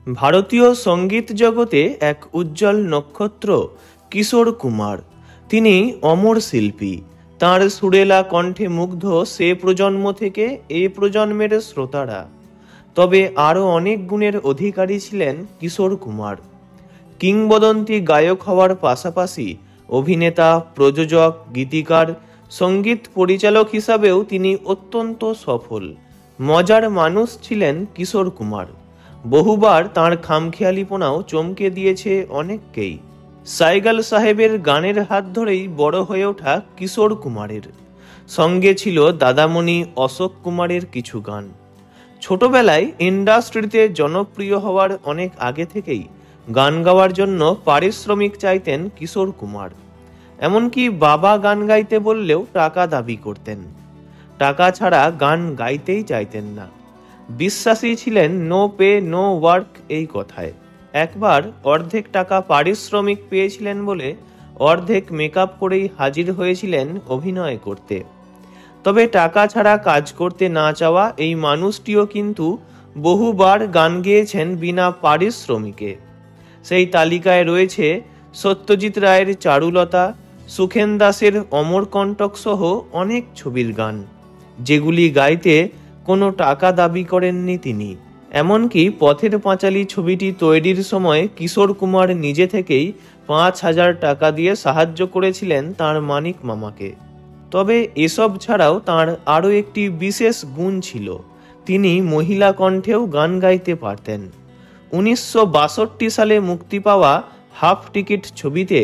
ভারতীয় সঙ্গীত জগতে এক উজ্জ্বল নক্ষত্র কিশোর কুমার। তিনি অমর শিল্পী। তাঁর সুরেলা কণ্ঠে মুগ্ধ সে প্রজন্ম থেকে এই প্রজন্মের শ্রোতারা। তবে আরও অনেক গুণের অধিকারী ছিলেন কিশোর কুমার। কিংবদন্তি গায়ক হওয়ার পাশাপাশি অভিনেতা, প্রযোজক, গীতিকার, সঙ্গীত পরিচালক হিসাবেও তিনি অত্যন্ত সফল। মজার মানুষ ছিলেন কিশোর কুমার। বহুবার তাঁর খামখেয়ালিপনাও চমকে দিয়েছে অনেককেই। সাইগাল সাহেবের গানের হাত ধরেই বড় হয়ে ওঠা কিশোর কুমারের। সঙ্গে ছিল দাদামণি অশোক কুমারের কিছু গান। ছোটবেলায় ইন্ডাস্ট্রিতে জনপ্রিয় হওয়ার অনেক আগে থেকেই গান গাওয়ার জন্য পারিশ্রমিক চাইতেন কিশোর কুমার। এমনকি বাবা গান গাইতে বললেও টাকা দাবি করতেন। টাকা ছাড়া গান গাইতেই চাইতেন না। বিশ্বাসী ছিলেন নো পে নো ওয়ার্ক এই কথায়। একবার অর্ধেক টাকা পারিশ্রমিক পেয়েছিলেন বলে অর্ধেক মেকআপ করেই হাজির হয়েছিলেন অভিনয় করতে। তবে টাকা ছাড়া কাজ করতে না চাওয়া এই মানুষটিও কিন্তু বহুবার গান গেয়েছেন বিনা পারিশ্রমিকে। সেই তালিকায় রয়েছে সত্যজিৎ রায়ের চারুলতা, সুখেন দাসের অমরকণ্টক সহ অনেক ছবির গান, যেগুলি গাইতে কোনো টাকা দাবি করেননি তিনি। এমনকি পথের পাঁচালী ছবিটি তৈরির সময় কিশোর কুমার নিজে থেকেই 5,000 টাকা দিয়ে সাহায্য করেছিলেন তাঁর মানিক মামাকে। তবে এসব ছাড়াও তাঁর আরও একটি বিশেষ গুণ ছিল, তিনি মহিলা কণ্ঠেও গান গাইতে পারতেন। 1962 সালে মুক্তি পাওয়া হাফ টিকিট ছবিতে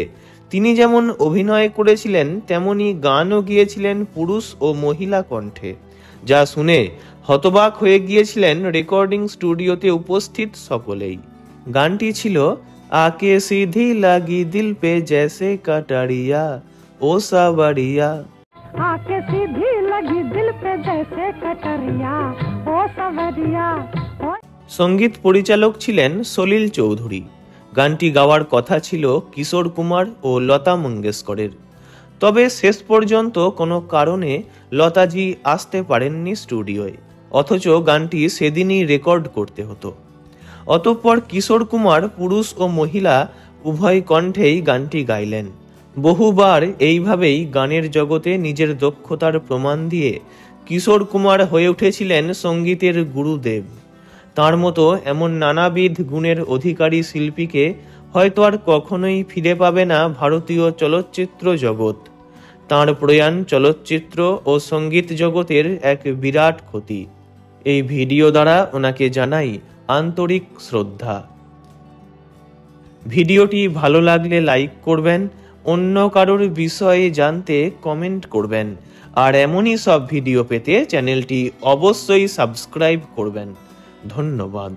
তিনি যেমন অভিনয় করেছিলেন তেমনি গানও গিয়েছিলেন পুরুষ ও মহিলা কণ্ঠে, যা শুনে হতবাক হয়ে গিয়েছিলেন রেকর্ডিং স্টুডিওতে উপস্থিত সকলেই। গানটি ছিল আকে সিধি লাগি দিল পে জैसे कटारिया ओ सावरिया। आके सीधी लगी दिल पे जैसे कटरिया ओ सावरिया। সঙ্গীত পরিচালক ছিলেন সলিল চৌধুরী। গানটি গাওয়ার কথা ছিল কিশোর কুমার ও লতা মঙ্গেশকরের। তবে শেষ পর্যন্ত কোনো কারণে লতাজি আসতে পারেননি স্টুডিওয়, অথচ গানটি সেদিনই রেকর্ড করতে হতো। অতঃপর কিশোর কুমার পুরুষ ও মহিলা উভয় কণ্ঠেই গানটি গাইলেন। বহুবার এইভাবেই গানের জগতে নিজের দক্ষতার প্রমাণ দিয়ে কিশোর কুমার হয়ে উঠেছিলেন সঙ্গীতের গুরুদেব। তাঁর মতো এমন নানাবিধ গুণের অধিকারী শিল্পীকে হয়তো আর কখনোই ফিরে পাবে না ভারতীয় চলচ্চিত্র জগৎ। তাঁর প্রয়াণ চলচ্চিত্র ও সঙ্গীত জগতের এক বিরাট ক্ষতি। এই ভিডিও দ্বারা ওনাকে জানাই আন্তরিক শ্রদ্ধা। ভিডিওটি ভালো লাগলে লাইক করবেন, অন্য কারোর বিষয়ে জানতে কমেন্ট করবেন, আর এমনই সব ভিডিও পেতে চ্যানেলটি অবশ্যই সাবস্ক্রাইব করবেন। ধন্যবাদ।